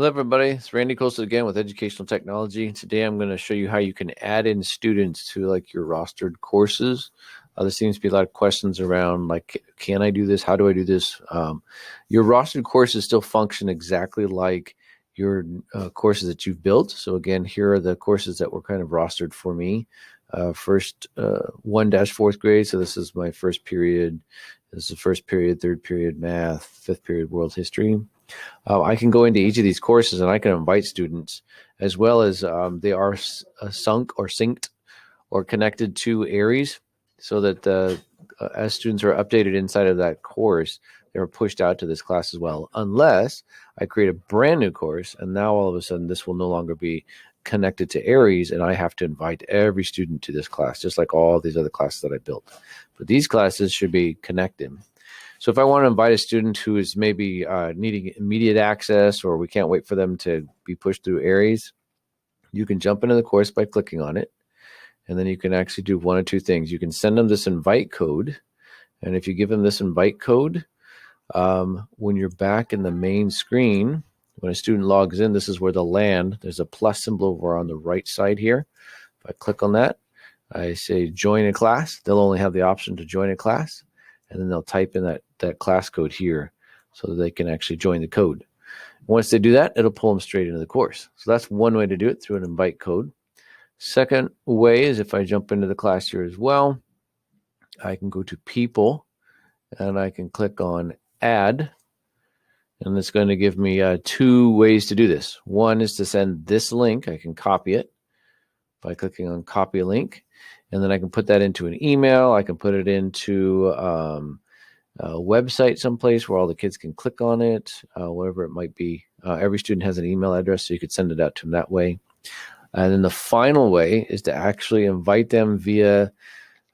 Hello, everybody. It's Randy Coastal again with Educational Technology. Today, I'm going to show you how you can add in students to your rostered courses. There seems to be a lot of questions around can I do this? How do I do this? Your rostered courses still function exactly like your courses that you've built. So again, here are the courses that were kind of rostered for me. First 1-4th grade. So this is my first period. This is the first period, third period math, fifth period world history. I can go into each of these courses and I can invite students, as well as they are sunk or synced or connected to Aeries, so that as students are updated inside of that course, they're pushed out to this class as well, unless I create a brand new course, and now all of a sudden this will no longer be connected to Aeries, and I have to invite every student to this class, just like all these other classes that I built. But these classes should be connected. So if I want to invite a student who is maybe needing immediate access, or we can't wait for them to be pushed through Aeries, you can jump into the course by clicking on it. And then you can actually do one of two things. You can send them this invite code. And if you give them this invite code, when you're back in the main screen, when a student logs in, this is where they'll land. There's a plus symbol over on the right side here. If I click on that, I say join a class. They'll only have the option to join a class. And then they'll type in that class code here so that they can actually join the code. Once they do that, it'll pull them straight into the course. So that's one way to do it, through an invite code. Second way is if I jump into the class here as well, I can go to people and I can click on add. And it's going to give me two ways to do this. One is to send this link. I can copy it by clicking on copy a link. And then I can put that into an email. I can put it into a website someplace where all the kids can click on it, whatever it might be. Every student has an email address, so you could send it out to them that way. And then the final way is to actually invite them via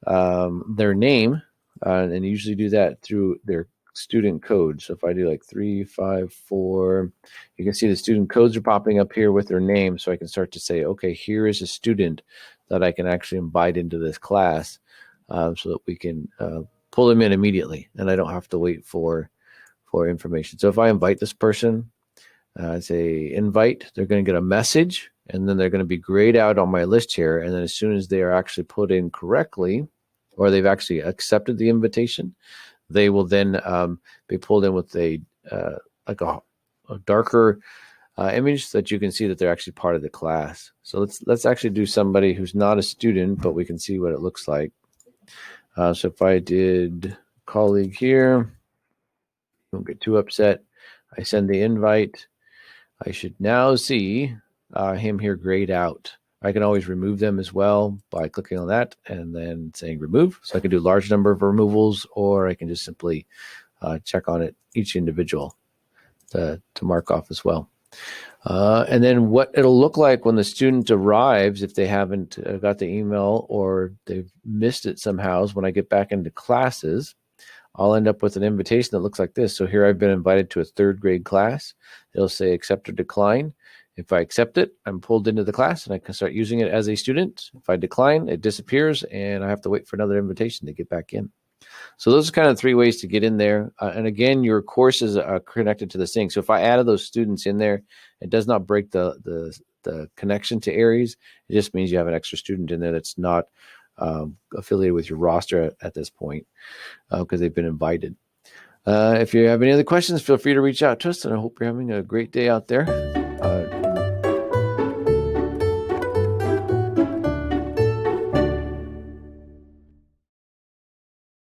their name, and usually do that through their student code. So if I do 354, you can see the student codes are popping up here with their name, so I can start to say, okay, here is a student that I can actually invite into this class, so that we can pull them in immediately, and I don't have to wait for information. So if I invite this person, say invite, they're going to get a message, and then they're going to be grayed out on my list here. And then as soon as they are actually put in correctly, or they've actually accepted the invitation, they will then be pulled in with a darker image so that you can see that they're actually part of the class. So let's actually do somebody who's not a student, but we can see what it looks like. So if I did colleague here, don't get too upset. I send the invite. I should now see him here grayed out. I can always remove them as well by clicking on that and then saying remove. So I can do a large number of removals, or I can just simply check on it, each individual, to mark off as well. And then what it'll look like when the student arrives, if they haven't got the email or they've missed it somehow, is when I get back into classes, I'll end up with an invitation that looks like this. So here I've been invited to a 3rd grade class. It'll say accept or decline. If I accept it, I'm pulled into the class and I can start using it as a student. If I decline, it disappears and I have to wait for another invitation to get back in. So those are kind of 3 ways to get in there. And again, your courses are connected to the sync. So if I added those students in there, it does not break the connection to Aeries. It just means you have an extra student in there that's not affiliated with your roster at this point, because they've been invited. If you have any other questions, feel free to reach out to us, and I hope you're having a great day out there.